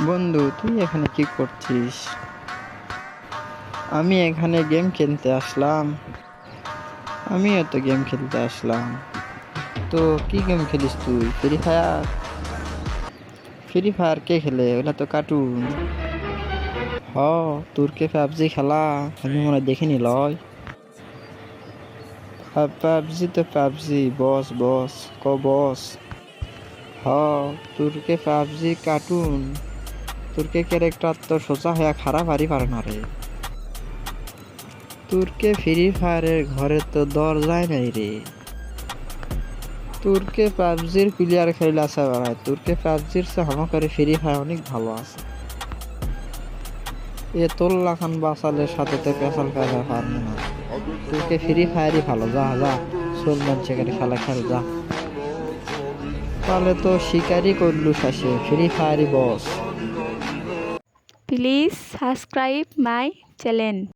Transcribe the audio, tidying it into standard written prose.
বন্ধু, তুই এখানে কি করছিস? আমি এখানে গেম খেলতে আসলাম। আমিও তো গেম খেলতে আসলাম। তো কি গেম খেলিস তুই? Free fire? ফ্রি ফায়ার কে খেলে? ওটা তো কার্টুন। হ, তোর কে পাবজি খেলা? আমি মনে হয় দেখিনি লয়। পাবজি তো পাবজি, বস বস, বস। হ, তোর কে পাবজি কার্টুন। তোর কে ক্যারেক্টার তো সোজা হয়ে খারাপ হারি পারে না রে। তুর্কে ফ্রি ফায়ারের ঘরে তো দরজাই নাই রে। তুর্কে পাবজির প্লেয়ার খেলে আসা বেড়ায়। তুর্কে পাবজির সে হামাকারে ফ্রি ফায়ার অনেক ভালো আছে। এ তোল্লা খান বাসালের সাথে তো পেশাল খেলা পারবে না। তুর্কে ফ্রি ফায়ারই ভালো। যা যা, সলমান সেখানে খেলা খেল যা। তাহলে তো শিকারই করলু শেষে, ফ্রি ফায়ারই boss. Please subscribe my channel.